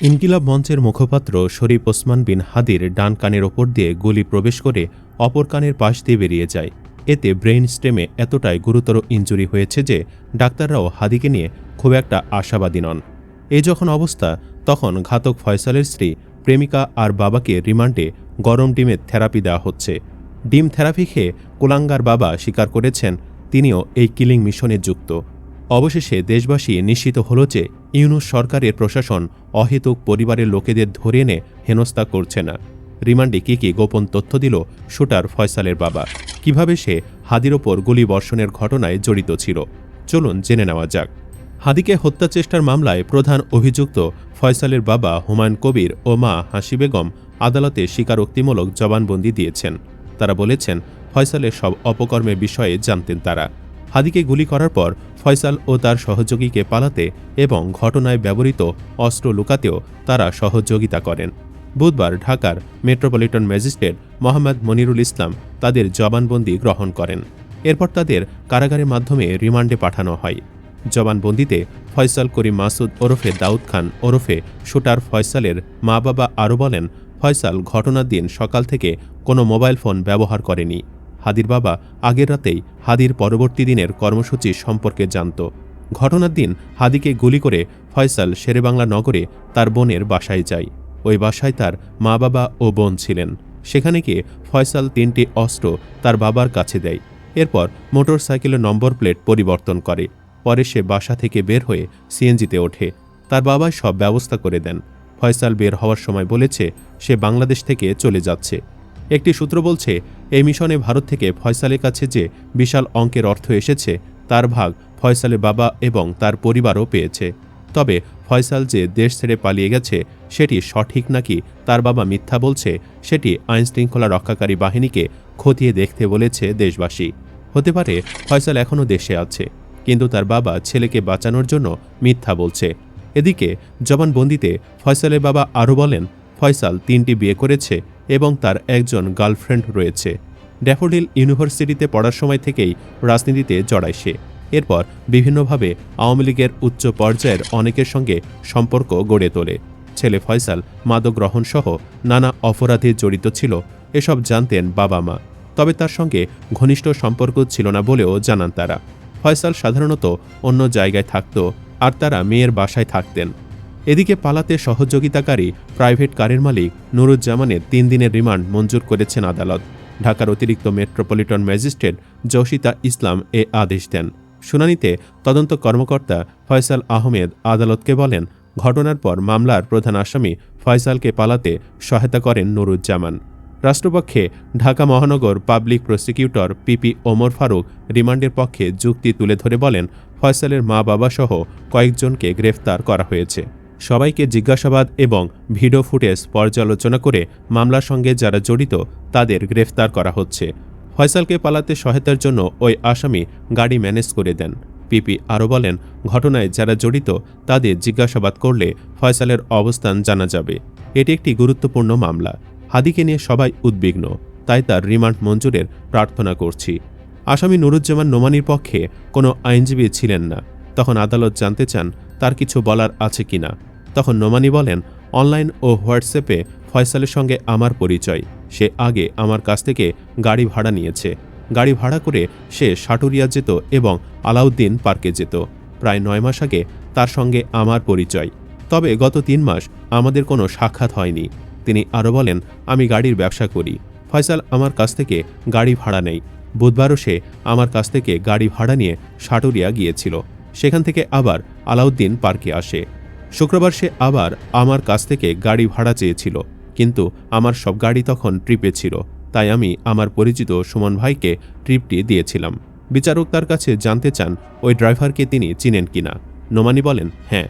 ইনকিলাব মঞ্চের মুখপাত্র শরীফ ওসমান বিন হাদির ডান কানের ওপর দিয়ে গুলি প্রবেশ করে অপর কানের পাশ দিয়ে বেরিয়ে যায়। এতে ব্রেইন স্টেমে এতটাই গুরুতর ইনজুরি হয়েছে যে ডাক্তাররাও হাদিকে নিয়ে খুব একটা আশাবাদী নন। এই যখন অবস্থা, তখন ঘাতক ফয়সালের স্ত্রী, প্রেমিকা আর বাবাকে রিমান্ডে গরম ডিমের থেরাপি দেওয়া হচ্ছে। ডিম থেরাপি খেয়ে কুলাঙ্গার বাবা স্বীকার করেছেন তিনিও এই কিলিং মিশনে যুক্ত। অবশেষে দেশবাসী নিশ্চিত হল যে ইউনূস সরকারের প্রশাসন অহেতুক পরিবারের লোকেদের ধরে এনে হেনস্থা করছে না। রিমান্ডে কি গোপন তথ্য দিল শুটার ফয়সালের বাবা, কিভাবে সে হাদির ওপর গুলিবর্ষণের ঘটনায় জড়িত ছিল, চলুন জেনে নেওয়া যাক। হাদিকে হত্যা চেষ্টার মামলায় প্রধান অভিযুক্ত ফয়সালের বাবা হুমায়ুন কবির ও মা হাসি বেগম আদালতে স্বীকারোক্তিমূলক জবানবন্দি দিয়েছেন। তারা বলেছেন ফয়সালের সব অপকর্মের বিষয়ে জানতেন তারা। হাদিকে গুলি করার পর ফয়সাল ও তার সহযোগীকে পালাতে এবং ঘটনায় ব্যবহৃত অস্ত্র লুকাতেও তারা সহযোগিতা করেন। বুধবার ঢাকার মেট্রোপলিটন ম্যাজিস্ট্রেট মোহাম্মদ মনিরুল ইসলাম তাদের জবানবন্দি গ্রহণ করেন। এরপর তাদের কারাগারের মাধ্যমে রিমান্ডে পাঠানো হয়। জবানবন্দিতে ফয়সাল করিম মাসুদ ওরফে দাউদ খান ওরফে শুটার ফয়সালের মা বাবা আরও বলেন, ফয়সাল ঘটনার দিন সকাল থেকে কোনো মোবাইল ফোন ব্যবহার করেনি। হাদির বাবা আগের রাতেই হাদির পরবর্তী দিনের কর্মসূচি সম্পর্কে জানত। ঘটনার দিন হাদিকে গুলি করে ফয়সাল শেরেবাংলা নগরে তার বোনের বাসায় যায়। ওই বাসায় তার মা বাবা ও বোন ছিলেন। সেখানে গিয়ে ফয়সাল 3টি অস্ত্র তার বাবার কাছে দেয়। এরপর মোটরসাইকেলের নম্বর প্লেট পরিবর্তন করে। পরে সে বাসা থেকে বের হয়ে সিএনজিতে ওঠে। তার বাবাই সব ব্যবস্থা করে দেন। ফয়সাল বের হওয়ার সময় বলেছে সে বাংলাদেশ থেকে চলে যাচ্ছে। একটি সূত্র বলছে এই মিশনে ভারত থেকে ফয়সালের কাছে যে বিশাল অঙ্কের অর্থ এসেছে তার ভাগ ফয়সালের বাবা এবং তার পরিবারও পেয়েছে। তবে ফয়সাল যে দেশ ছেড়ে পালিয়ে গেছে সেটি সঠিক নাকি তার বাবা মিথ্যা বলছে সেটি আইনশৃঙ্খলা রক্ষাকারী বাহিনীকে খতিয়ে দেখতে বলেছে দেশবাসী। হতে পারে ফয়সাল এখনও দেশে আছে, কিন্তু তার বাবা ছেলেকে বাঁচানোর জন্য মিথ্যা বলছে। এদিকে জবানবন্দিতে ফয়সালের বাবা আরও বলেন, ফয়সাল 3টি বিয়ে করেছে এবং তার একজন গার্লফ্রেন্ড রয়েছে। ড্যাফোডিল ইউনিভার্সিটিতে পড়ার সময় থেকেই রাজনীতিতে জড়ায় সে। এরপর বিভিন্নভাবে আওয়ামী লীগের উচ্চ পর্যায়ের অনেকের সঙ্গে সম্পর্ক গড়ে তোলে। ছেলে ফয়সাল মাদক গ্রহণসহ নানা অপরাধে জড়িত ছিল, এসব জানতেন বাবা মা। তবে তার সঙ্গে ঘনিষ্ঠ সম্পর্ক ছিল না বলেও জানান তারা। ফয়সাল সাধারণত অন্য জায়গায় থাকত আর তারা মেয়ের বাসায় থাকতেন। এদিকে পালাতে সহযোগিতাকারী প্রাইভেট কারের মালিক নুরুজ্জামানের 3 দিনের রিমান্ড মঞ্জুর করেছেন আদালত। ঢাকার অতিরিক্ত মেট্রোপলিটন ম্যাজিস্ট্রেট জসিতা ইসলাম এ আদেশ দেন। শুনানিতে তদন্ত কর্মকর্তা ফয়সাল আহমেদ আদালতকে বলেন, ঘটনার পর মামলার প্রধান আসামি ফয়সালকে পালাতে সহায়তা করেন নুরুজ্জামান। রাষ্ট্রপক্ষে ঢাকা মহানগর public prosecutor PP Omar Faruk রিমান্ডের পক্ষে যুক্তি তুলে ধরে বলেন, ফয়সালের মা বাবা সহ কয়েকজনকে গ্রেফতার করা হয়েছে। সবাইকে জিজ্ঞাসাবাদ এবং ভিডিও ফুটেজ পর্যালোচনা করে মামলার সঙ্গে যারা জড়িত তাদের গ্রেফতার করা হচ্ছে। ফয়সালকে পালাতে সহায়তার জন্য ওই আসামি গাড়ি ম্যানেজ করে দেন। পিপি আরও বলেন, ঘটনায় যারা জড়িত তাদের জিজ্ঞাসাবাদ করলে ফয়সালের অবস্থান জানা যাবে। এটি একটি গুরুত্বপূর্ণ মামলা। হাদিকে নিয়ে সবাই উদ্বিগ্ন, তাই তার রিমান্ড মঞ্জুরের প্রার্থনা করছি। আসামি নুরুজ্জামান নোমানির পক্ষে কোনো আইনজীবী ছিলেন না। তখন আদালত জানতে চান তার কিছু বলার আছে কিনা। তখন নোমানি বলেন, অনলাইন ও হোয়াটসঅ্যাপে ফয়সালের সঙ্গে আমার পরিচয়। সে আগে আমার কাছ থেকে গাড়ি ভাড়া নিয়েছে। গাড়ি ভাড়া করে সে সাটুরিয়া যেত এবং আলাউদ্দিন পার্কে যেত। প্রায় 9 মাস আগে তার সঙ্গে আমার পরিচয়, তবে গত 3 মাস আমাদের কোনো সাক্ষাৎ হয়নি। তিনি আরও বলেন, আমি গাড়ির ব্যবসা করি। ফয়সাল আমার কাছ থেকে গাড়ি ভাড়া নেই। বুধবারও সে আমার কাছ থেকে গাড়ি ভাড়া নিয়ে সাটুরিয়া গিয়েছিল। সেখান থেকে আবার আলাউদ্দিন পার্কে আসে। শুক্রবার সে আবার আমার কাছ থেকে গাড়ি ভাড়া চেয়েছিল, কিন্তু আমার সব গাড়ি তখন ট্রিপে ছিল, তাই আমি আমার পরিচিত সুমন ভাইকে ট্রিপটি দিয়েছিলাম। বিচারক তার কাছে জানতে চান ওই ড্রাইভারকে তিনি চিনেন কিনা। নোমানি বলেন, হ্যাঁ।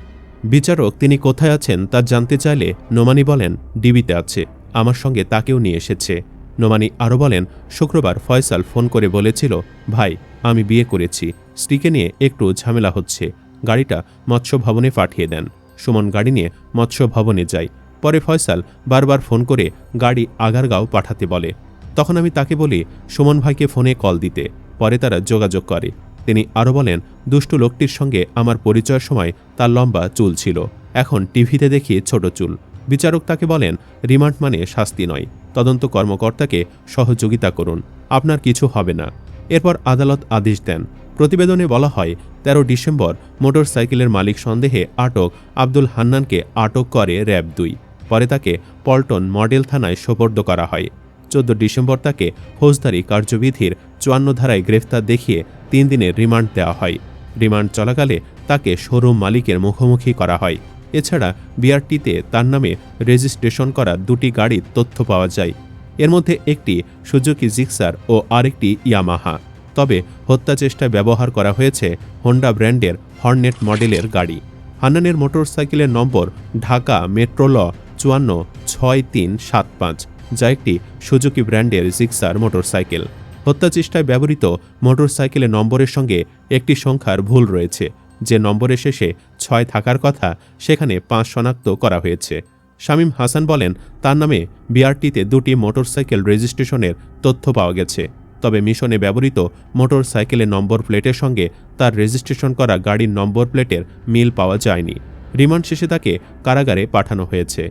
বিচারক তিনি কোথায় আছেন তা জানতে চাইলে নোমানি বলেন, ডিবিতে আছে, আমার সঙ্গে তাকেও নিয়ে এসেছে। নোমানি আরও বলেন, শুক্রবার ফয়সাল ফোন করে বলেছিল, ভাই আমি বিয়ে করেছি, স্ত্রীকে নিয়ে একটু ঝামেলা হচ্ছে, গাড়িটা মৎস্য ভবনে পাঠিয়ে দেন। সুমন গাড়ি নিয়ে মৎস্য ভবনে যায়। পরে ফয়সাল বারবার ফোন করে গাড়ি আগারগাঁও পাঠাতে বলে। তখন আমি তাকে বলি সুমন ভাইকে ফোনে কল দিতে। পরে তারা যোগাযোগ করে। তিনি আরও বলেন, দুষ্টু লোকটির সঙ্গে আমার পরিচয়ের সময় তার লম্বা চুল ছিল, এখন টিভিতে দেখি ছোট চুল। বিচারক তাকে বলেন, রিমান্ড মানে শাস্তি নয়, তদন্ত কর্মকর্তাকে সহযোগিতা করুন, আপনার কিছু হবে না। এরপর আদালত আদেশ দেন। প্রতিবেদনে বলা হয়, ১৩ ডিসেম্বর মোটরসাইকেলের মালিক সন্দেহে আটক আব্দুল হান্নানকে আটক করে র্যাব ২। পরে তাকে পল্টন মডেল থানায় সোপর্দ করা হয়। ১৪ ডিসেম্বর তাকে ফৌজদারি কার্যবিধির ৫৪ ধারায় গ্রেফতার দেখিয়ে ৩ দিনের রিমান্ড দেওয়া হয়। রিমান্ড চলাকালে তাকে শোরুম মালিকের মুখোমুখি করা হয়। এছাড়া বিআরটিতে তার নামে রেজিস্ট্রেশন করা ২টি গাড়ির তথ্য পাওয়া যায়। এর মধ্যে একটি সুজুকি জিক্সার ও আরেকটি ইয়ামাহা। তবে হত্যাচেষ্টায় ব্যবহার করা হয়েছে হোন্ডা ব্র্যান্ডের হর্নেট মডেলের গাড়ি। হান্নানের মোটরসাইকেলের নম্বর ঢাকা মেট্রো ল 546375, যা একটি সুজুকি ব্র্যান্ডের জিক্সার মোটরসাইকেল। হত্যাচেষ্টায় ব্যবহৃত মোটরসাইকেলের নম্বরের সঙ্গে একটি সংখ্যার ভুল রয়েছে। যে নম্বরের শেষে ৬ থাকার কথা, সেখানে ৫ শনাক্ত করা হয়েছে। শামীম হাসান বলেন, তার নামে বিআরটিতে ২টি মোটরসাইকেল রেজিস্ট্রেশনের তথ্য পাওয়া গেছে। তবে মিশনে ব্যবহৃত মোটরসাইকেলের নম্বর প্লেটের সঙ্গে তার রেজিস্ট্রেশন করা গাড়ির নম্বর প্লেটের মিল পাওয়া যায়নি। রিমান্ড শেষে তাকে কারাগারে পাঠানো হয়েছে।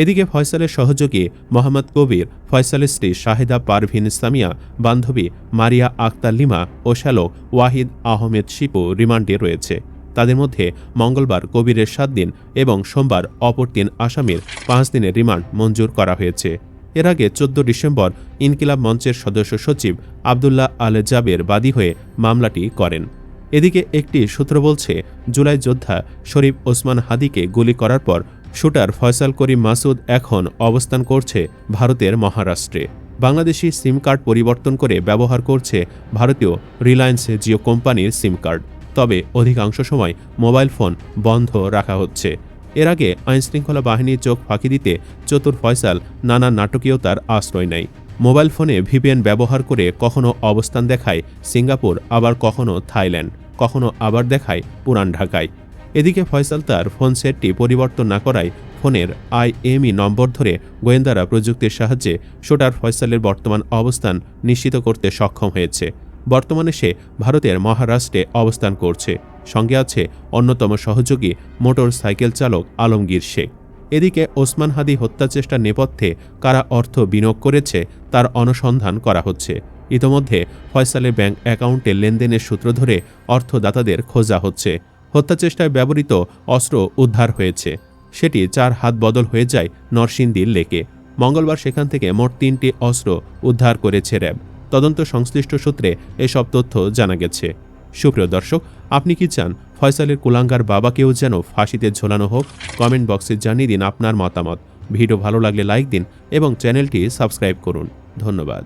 এদিকে ফয়সালের সহযোগী মোহাম্মদ কবির, ফয়সালের স্ত্রী শাহেদা পারভিন ইসলামিয়া, বান্ধবী মারিয়া আক্তার লিমা ও শ্যালক ওয়াহিদ আহমেদ শিপু রিমান্ডে রয়েছে। তাদের মধ্যে মঙ্গলবার কবিরের ৭ দিন এবং সোমবার অপর ৩ আসামির ৫ দিনের রিমান্ড মঞ্জুর করা হয়েছে। এর আগে ১৪ ডিসেম্বর ইনকিলাব মঞ্চের সদস্য সচিব আবদুল্লাহ আল জাবের বাদী হয়ে মামলাটি করেন। এদিকে একটি সূত্র বলছে, জুলাই যোদ্ধা শরীফ ওসমান হাদিকে গুলি করার পর শুটার ফয়সাল করিম মাসুদ এখন অবস্থান করছে ভারতের মহারাষ্ট্রে। বাংলাদেশি সিম কার্ড পরিবর্তন করে ব্যবহার করছে ভারতীয় রিলায়েন্স জিও কোম্পানির সিম কার্ড। তবে অধিকাংশ সময় মোবাইল ফোন বন্ধ রাখা হচ্ছে। এর আগে আইনশৃঙ্খলা বাহিনীর চোখ ফাঁকি দিতে চতুর ফয়সাল নানা নাটকীয়তার আশ্রয় নেয়। মোবাইল ফোনে ভিপিএন ব্যবহার করে কখনো অবস্থান দেখায় সিঙ্গাপুর, আবার কখনো থাইল্যান্ড, কখনো আবার দেখায় পুরান ঢাকায়। এদিকে ফয়সাল তার ফোন সেটটি পরিবর্তন না করায় ফোনের IMEI নম্বর ধরে গোয়েন্দারা প্রযুক্তির সাহায্যে শুটার ফয়সালের বর্তমান অবস্থান নিশ্চিত করতে সক্ষম হয়েছে। বর্তমানে সে ভারতের মহারাষ্ট্রে অবস্থান করছে। সঙ্গে আছে অন্যতম সহযোগী মোটর সাইকেল চালক আলমগীর শেখ। এদিকে ওসমান হাদি হত্যাচেষ্টার নেপথ্যে কারা অর্থ বিনিয়োগ করেছে তার অনুসন্ধান করা হচ্ছে। ইতোমধ্যে ফয়সালের ব্যাংক অ্যাকাউন্টে লেনদেনের সূত্র ধরে অর্থদাতাদের খোঁজা হচ্ছে। হত্যাচেষ্টায় ব্যবহৃত অস্ত্র উদ্ধার হয়েছে। সেটি ৪ হাত বদল হয়ে যায় নরসিংদীর লেকে। মঙ্গলবার সেখান থেকে মোট ৩টি অস্ত্র উদ্ধার করেছে র্যাব। তদন্ত সংশ্লিষ্ট সূত্রে এসব তথ্য জানা গেছে। সুপ্রিয় দর্শক, আপনি কি চান ফয়সালের কুলাঙ্গার বাবাকেও যেন ফাঁসিতে ঝোলানো হোক? কমেন্ট বক্সে জানিয়ে দিন আপনার মতামত। ভিডিও ভালো লাগলে লাইক দিন এবং চ্যানেলটি সাবস্ক্রাইব করুন। ধন্যবাদ।